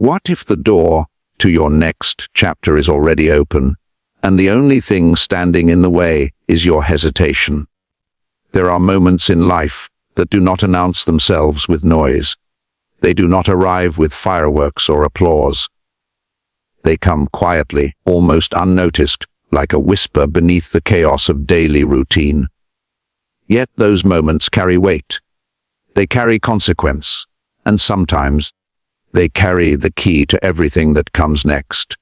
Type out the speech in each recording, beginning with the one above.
What if the door to your next chapter is already open, and the only thing standing in the way is your hesitation? There are moments in life that do not announce themselves with noise. They do not arrive with fireworks or applause. They come quietly, almost unnoticed, like a whisper beneath the chaos of daily routine. Yet those moments carry weight. They carry consequence, and sometimes they carry the key to everything that comes next.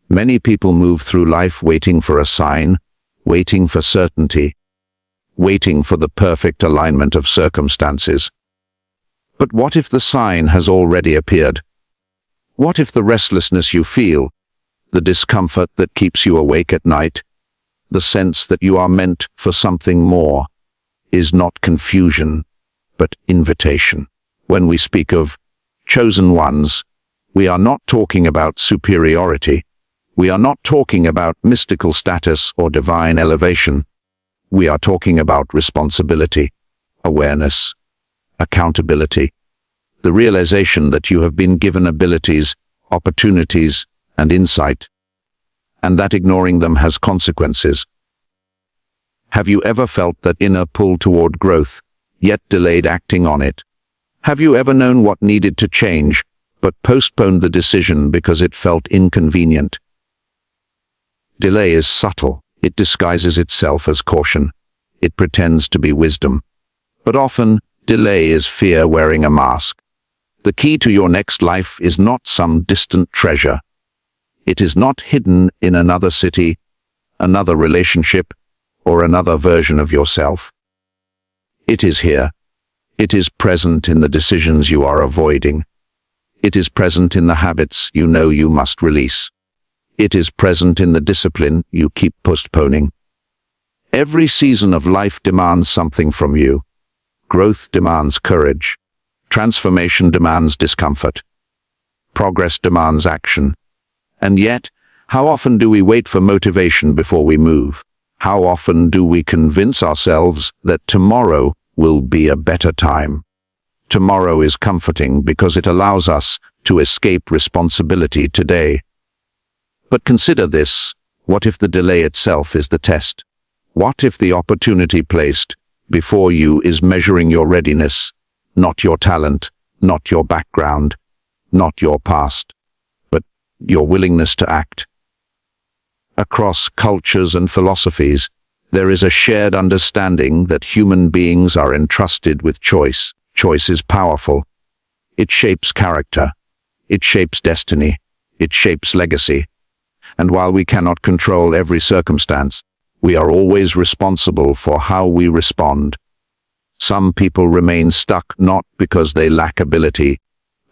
Many people move through life waiting for a sign, waiting for certainty, waiting for the perfect alignment of circumstances. But what if the sign has already appeared? What if the restlessness you feel, the discomfort that keeps you awake at night, the sense that you are meant for something more, is not confusion, but invitation? When we speak of chosen ones, we are not talking about superiority. We are not talking about mystical status or divine elevation. We are talking about responsibility, awareness, accountability, the realization that you have been given abilities, opportunities, and insight, and that ignoring them has consequences. Have you ever felt that inner pull toward growth, yet delayed acting on it? Have you ever known what needed to change, but postponed the decision because it felt inconvenient? Delay is subtle. It disguises itself as caution. It pretends to be wisdom. But often, delay is fear wearing a mask. The key to your next life is not some distant treasure. It is not hidden in another city, another relationship, or another version of yourself. It is here. It is present in the decisions you are avoiding. It is present in the habits you know you must release. It is present in the discipline you keep postponing. Every season of life demands something from you. Growth demands courage. Transformation demands discomfort. Progress demands action. And yet, how often do we wait for motivation before we move? How often do we convince ourselves that tomorrow will be a better time? Tomorrow is comforting because it allows us to escape responsibility today. But consider this: what if the delay itself is the test? What if the opportunity placed before you is measuring your readiness, not your talent, not your background, not your past, but your willingness to act? Across cultures and philosophies, there is a shared understanding that human beings are entrusted with choice. Choice is powerful. It shapes character. It shapes destiny. It shapes legacy. And while we cannot control every circumstance, we are always responsible for how we respond. Some people remain stuck not because they lack ability,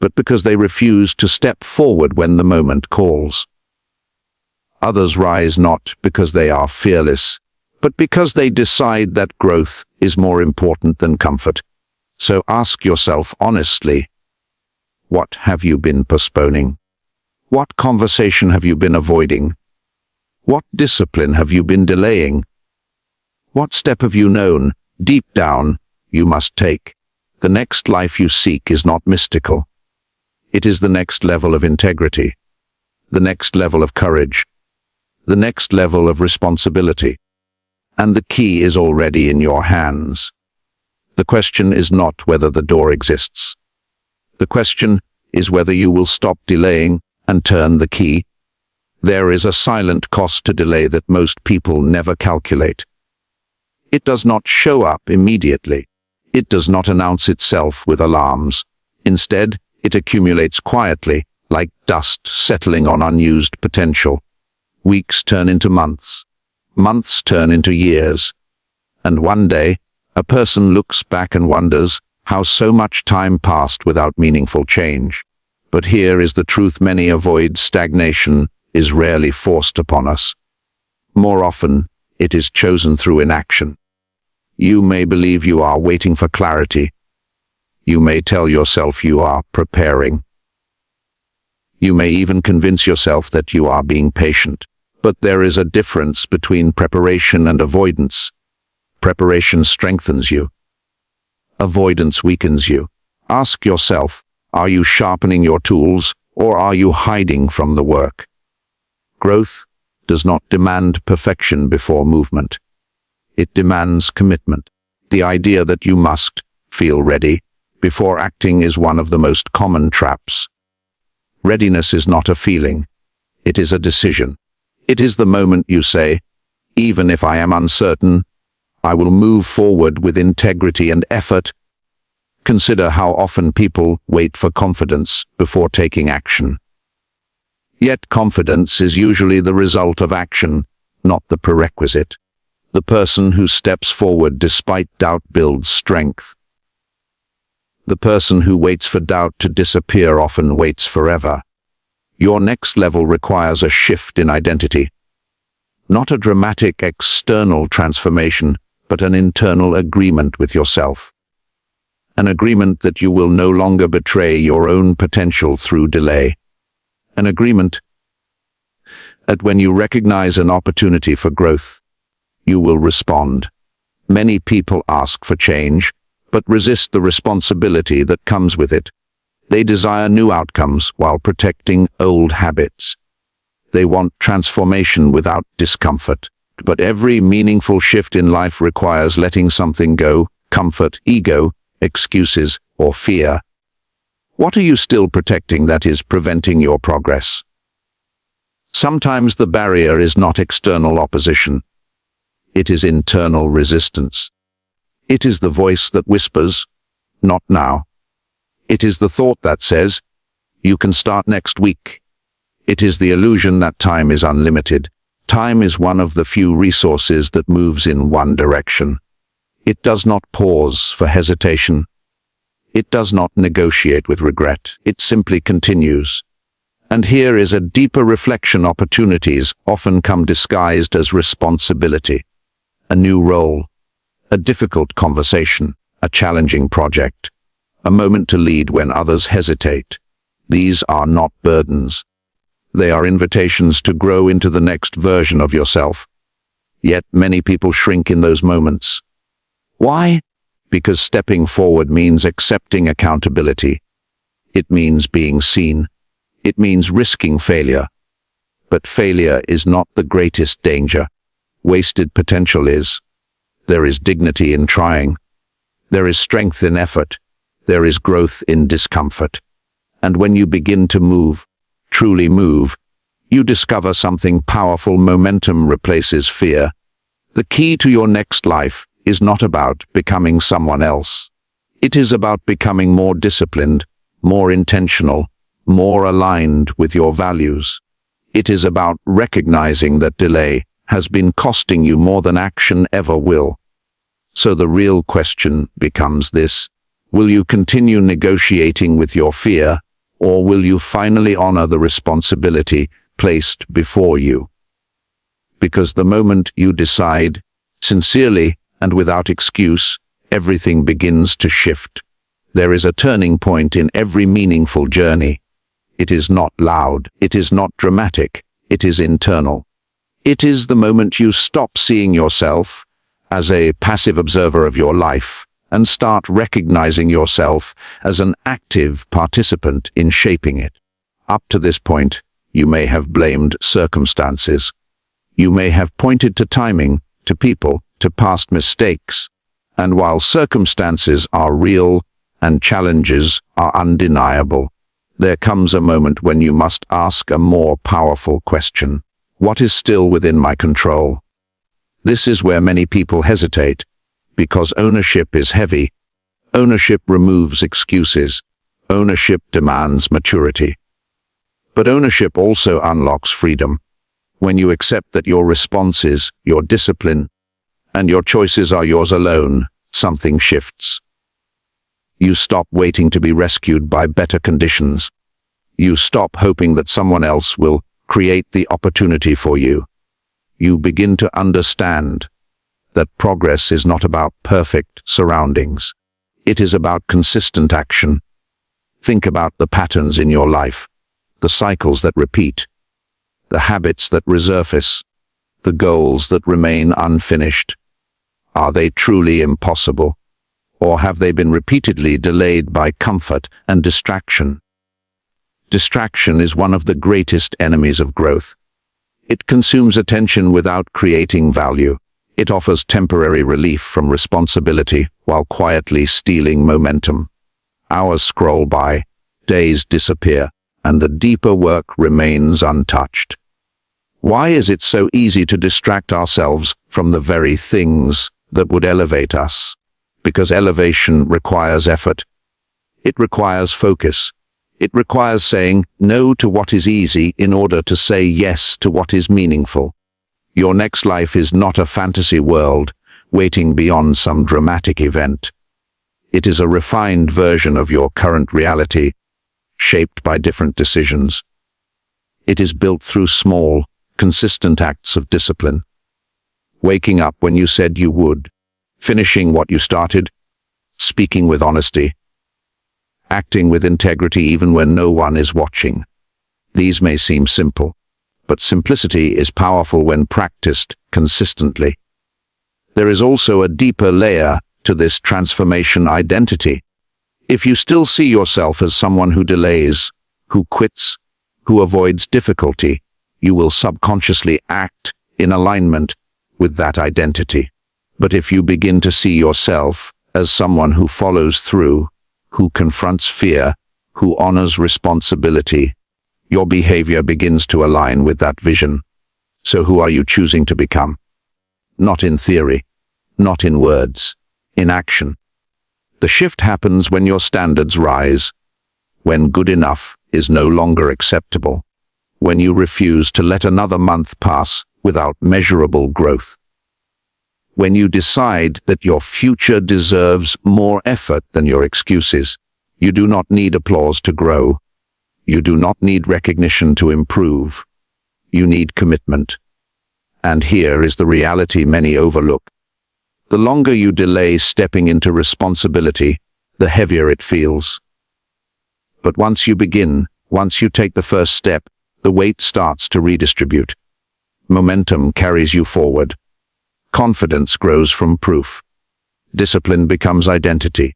but because they refuse to step forward when the moment calls. Others rise not because they are fearless, but because they decide that growth is more important than comfort. So ask yourself honestly, what have you been postponing? What conversation have you been avoiding? What discipline have you been delaying? What step have you known, deep down, you must take? The next life you seek is not mystical. It is the next level of integrity, the next level of courage, the next level of responsibility. And the key is already in your hands. The question is not whether the door exists. The question is whether you will stop delaying and turn the key. There is a silent cost to delay that most people never calculate. It does not show up immediately. It does not announce itself with alarms. Instead, it accumulates quietly, like dust settling on unused potential. Weeks turn into months. Months turn into years. And one day, a person looks back and wonders how so much time passed without meaningful change. But here is the truth many avoid: stagnation is rarely forced upon us. More often, it is chosen through inaction. You may believe you are waiting for clarity. You may tell yourself you are preparing. You may even convince yourself that you are being patient. But there is a difference between preparation and avoidance. Preparation strengthens you. Avoidance weakens you. Ask yourself, Are you sharpening your tools, or are you hiding from the work? Growth does not demand perfection before movement. It demands commitment. The idea that you must feel ready before acting is one of the most common traps. Readiness is not a feeling. It is a decision. It is the moment you say, even if I am uncertain, I will move forward with integrity and effort. Consider how often people wait for confidence before taking action. Yet confidence is usually the result of action, not the prerequisite. The person who steps forward despite doubt builds strength. The person who waits for doubt to disappear often waits forever. Your next level requires a shift in identity. Not a dramatic external transformation, but an internal agreement with yourself. An agreement that you will no longer betray your own potential through delay. An agreement that when you recognize an opportunity for growth, you will respond. Many people ask for change, but resist the responsibility that comes with it. They desire new outcomes while protecting old habits. They want transformation without discomfort. But every meaningful shift in life requires letting something go: comfort, ego, excuses, or fear. What are you still protecting that is preventing your progress? Sometimes the barrier is not external opposition. It is internal resistance. It is the voice that whispers, "Not now." It is the thought that says, "You can start next week." It is the illusion that time is unlimited. Time is one of the few resources that moves in one direction. It does not pause for hesitation. It does not negotiate with regret. It simply continues. And here is a deeper reflection: opportunities often come disguised as responsibility. A new role, a difficult conversation, a challenging project, a moment to lead when others hesitate. These are not burdens. They are invitations to grow into the next version of yourself. Yet many people shrink in those moments. Why? Because stepping forward means accepting accountability. It means being seen. It means risking failure. But failure is not the greatest danger. Wasted potential is. There is dignity in trying. There is strength in effort. There is growth in discomfort. And when you begin to move, truly move, you discover something powerful. Momentum replaces fear. The key to your next life is not about becoming someone else. It is about becoming more disciplined, more intentional, more aligned with your values. It is about recognizing that delay has been costing you more than action ever will. So the real question becomes this: will you continue negotiating with your fear, or will you finally honor the responsibility placed before you? Because the moment you decide, sincerely and without excuse, everything begins to shift. There is a turning point in every meaningful journey. It is not loud, it is not dramatic, it is internal. It is the moment you stop seeing yourself as a passive observer of your life and start recognizing yourself as an active participant in shaping it. Up to this point, you may have blamed circumstances. You may have pointed to timing, to people, to past mistakes. And while circumstances are real and challenges are undeniable, there comes a moment when you must ask a more powerful question. What is still within my control? This is where many people hesitate, because ownership is heavy. Ownership removes excuses. Ownership demands maturity. But ownership also unlocks freedom. When you accept that your responses, your discipline, and your choices are yours alone, something shifts. You stop waiting to be rescued by better conditions. You stop hoping that someone else will create the opportunity for you. You begin to understand that progress is not about perfect surroundings. It is about consistent action. Think about the patterns in your life, the cycles that repeat, the habits that resurface, the goals that remain unfinished. Are they truly impossible? Or have they been repeatedly delayed by comfort and distraction? Distraction is one of the greatest enemies of growth. It consumes attention without creating value. It offers temporary relief from responsibility while quietly stealing momentum. Hours scroll by, days disappear, and the deeper work remains untouched. Why is it so easy to distract ourselves from the very things that would elevate us? Because elevation requires effort. It requires focus. It requires saying no to what is easy in order to say yes to what is meaningful. Your next life is not a fantasy world waiting beyond some dramatic event. It is a refined version of your current reality, shaped by different decisions. It is built through small, consistent acts of discipline. Waking up when you said you would, finishing what you started, speaking with honesty, acting with integrity even when no one is watching. These may seem simple, but simplicity is powerful when practiced consistently. There is also a deeper layer to this transformation identity. If you still see yourself as someone who delays, who quits, who avoids difficulty, you will subconsciously act in alignment with that identity. But if you begin to see yourself as someone who follows through, who confronts fear, who honors responsibility, your behavior begins to align with that vision. So who are you choosing to become? Not in theory, not in words, in action. The shift happens when your standards rise, when good enough is no longer acceptable, when you refuse to let another month pass without measurable growth. When you decide that your future deserves more effort than your excuses. You do not need applause to grow. You do not need recognition to improve. You need commitment. And here is the reality many overlook. The longer you delay stepping into responsibility, the heavier it feels. But once you begin, once you take the first step, the weight starts to redistribute. Momentum carries you forward. Confidence grows from proof. Discipline becomes identity.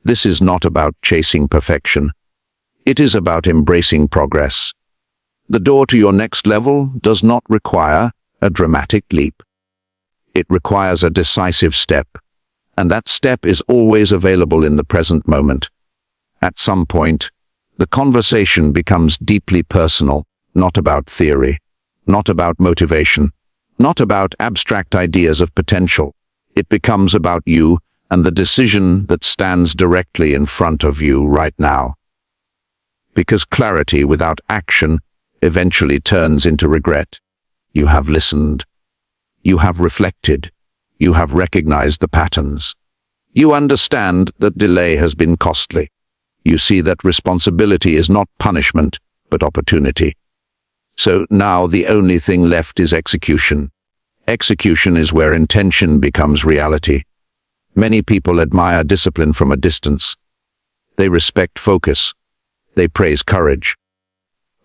This is not about chasing perfection. It is about embracing progress. The door to your next level does not require a dramatic leap. It requires a decisive step, and that step is always available in the present moment. At some point, the conversation becomes deeply personal, not about theory, not about motivation, not about abstract ideas of potential. It becomes about you and the decision that stands directly in front of you right now. Because clarity without action eventually turns into regret. You have listened. You have reflected. You have recognized the patterns. You understand that delay has been costly. You see that responsibility is not punishment, but opportunity. So now the only thing left is execution. Execution is where intention becomes reality. Many people admire discipline from a distance. They respect focus. They praise courage.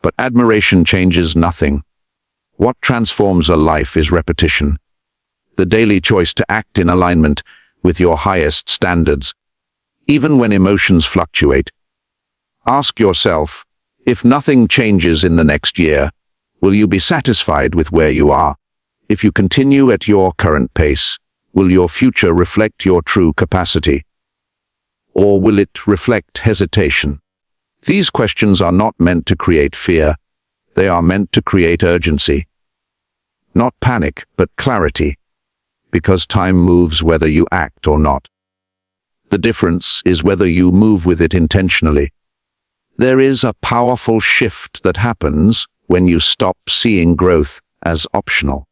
But admiration changes nothing. What transforms a life is repetition. The daily choice to act in alignment with your highest standards. Even when emotions fluctuate, ask yourself, if nothing changes in the next year, will you be satisfied with where you are? If you continue at your current pace, will your future reflect your true capacity? Or will it reflect hesitation? These questions are not meant to create fear. They are meant to create urgency. Not panic, but clarity. Because time moves whether you act or not. The difference is whether you move with it intentionally. There is a powerful shift that happens when you stop seeing growth as optional.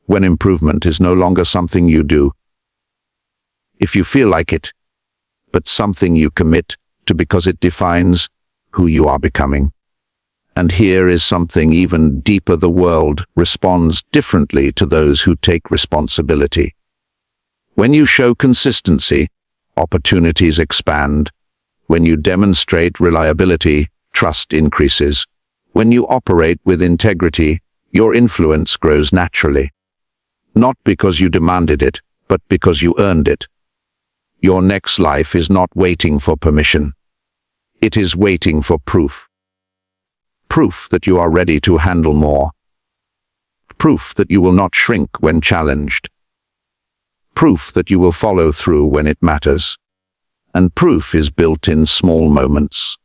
When improvement is no longer something you do, if you feel like it, but something you commit to because it defines who you are becoming. And here is something even deeper: the world responds differently to those who take responsibility. When you show consistency, opportunities expand. When you demonstrate reliability, trust increases. When you operate with integrity, your influence grows naturally. Not because you demanded it, but because you earned it. Your next life is not waiting for permission. It is waiting for proof. Proof that you are ready to handle more. Proof that you will not shrink when challenged. Proof that you will follow through when it matters. And proof is built in small moments.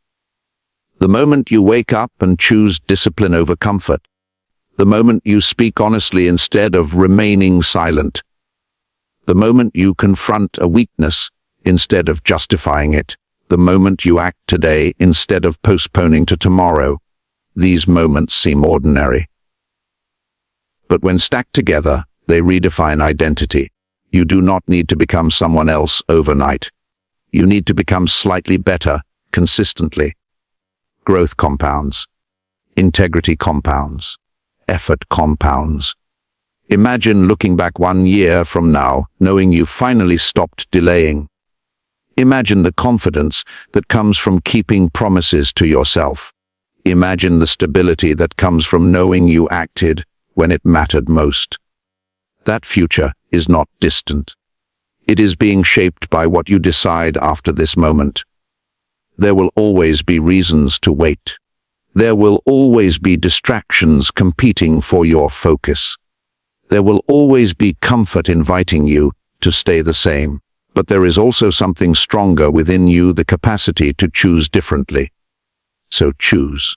The moment you wake up and choose discipline over comfort. The moment you speak honestly instead of remaining silent. The moment you confront a weakness instead of justifying it. The moment you act today instead of postponing to tomorrow. These moments seem ordinary. But when stacked together, they redefine identity. You do not need to become someone else overnight. You need to become slightly better, consistently. Growth compounds. Integrity compounds. Effort compounds. Imagine looking back 1 year from now, knowing you finally stopped delaying. Imagine the confidence that comes from keeping promises to yourself. Imagine the stability that comes from knowing you acted when it mattered most. That future is not distant. It is being shaped by what you decide after this moment. There will always be reasons to wait. There will always be distractions competing for your focus. There will always be comfort inviting you to stay the same. But there is also something stronger within you, the capacity to choose differently. So choose.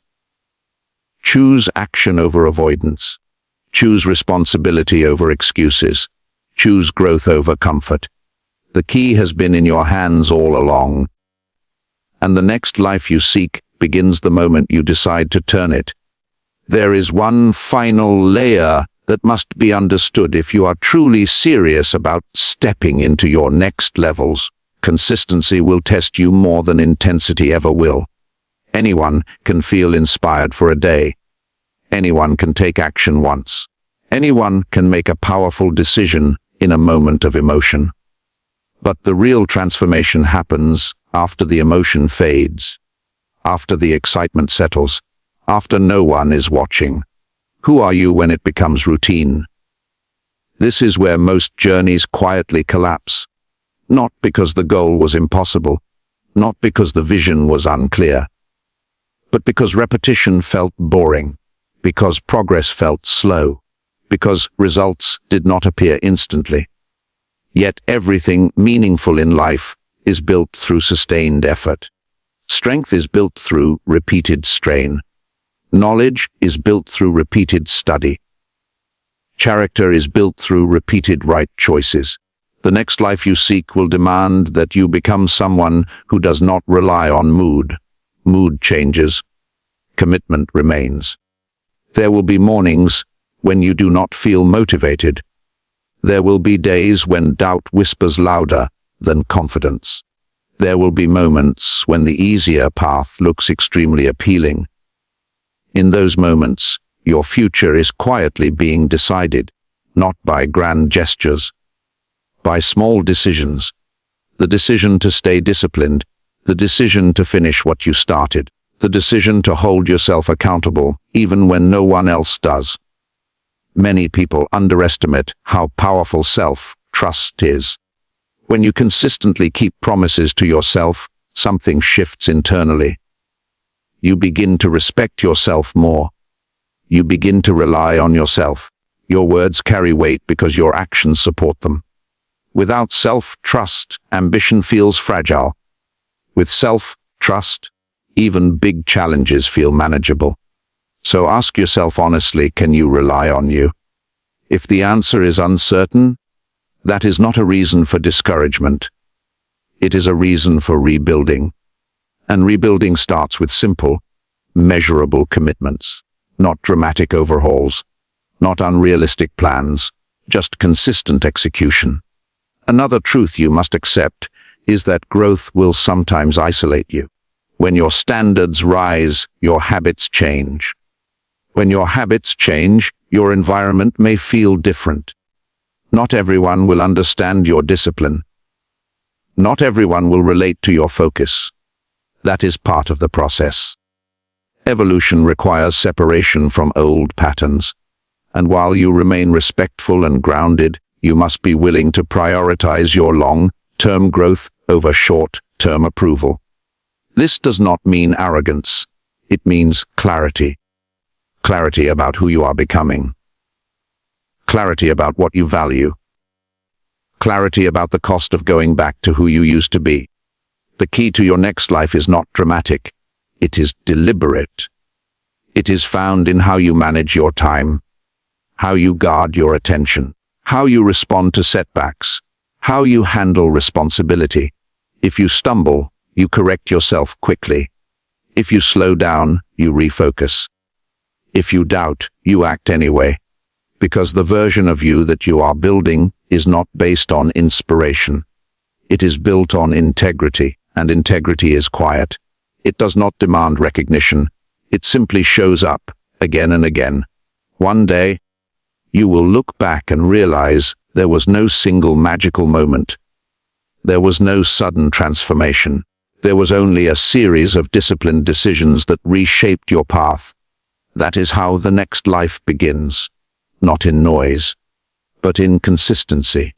Choose action over avoidance. Choose responsibility over excuses. Choose growth over comfort. The key has been in your hands all along. And the next life you seek begins the moment you decide to turn it. There is one final layer that must be understood if you are truly serious about stepping into your next levels. Consistency will test you more than intensity ever will. Anyone can feel inspired for a day. Anyone can take action once. Anyone can make a powerful decision in a moment of emotion. But the real transformation happens after the emotion fades, after the excitement settles, after no one is watching. Who are you when it becomes routine? This is where most journeys quietly collapse. Not because the goal was impossible, not because the vision was unclear, but because repetition felt boring, because progress felt slow, because results did not appear instantly. Yet everything meaningful in life is built through sustained effort. Strength is built through repeated strain. Knowledge is built through repeated study. Character is built through repeated right choices. The next life you seek will demand that you become someone who does not rely on mood. Mood changes. Commitment remains. There will be mornings when you do not feel motivated. There will be days when doubt whispers louder than confidence. There will be moments when the easier path looks extremely appealing. In those moments, your future is quietly being decided, not by grand gestures, by small decisions. The decision to stay disciplined, the decision to finish what you started, the decision to hold yourself accountable even when no one else does. Many people underestimate how powerful self-trust is. When you consistently keep promises to yourself, something shifts internally. You begin to respect yourself more. You begin to rely on yourself. Your words carry weight because your actions support them. Without self-trust, ambition feels fragile. With self-trust, even big challenges feel manageable. So ask yourself honestly, can you rely on you? If the answer is uncertain, that is not a reason for discouragement. It is a reason for rebuilding. And rebuilding starts with simple, measurable commitments, not dramatic overhauls, not unrealistic plans, just consistent execution. Another truth you must accept is that growth will sometimes isolate you. When your standards rise, your habits change. When your habits change, your environment may feel different. Not everyone will understand your discipline. Not everyone will relate to your focus. That is part of the process. Evolution requires separation from old patterns. And while you remain respectful and grounded, you must be willing to prioritize your long, long-term growth over short-term approval. This does not mean arrogance. It means clarity. Clarity about who you are becoming. Clarity about what you value. Clarity about the cost of going back to who you used to be. The key to your next life is not dramatic. It is deliberate. It is found in how you manage your time, how you guard your attention, how you respond to setbacks, how you handle responsibility. If you stumble, you correct yourself quickly. If you slow down, you refocus. If you doubt, you act anyway. Because the version of you that you are building is not based on inspiration. It is built on integrity, and integrity is quiet. It does not demand recognition. It simply shows up, again and again. One day, you will look back and realize there was no single magical moment. There was no sudden transformation. There was only a series of disciplined decisions that reshaped your path. That is how the next life begins. Not in noise, but in consistency.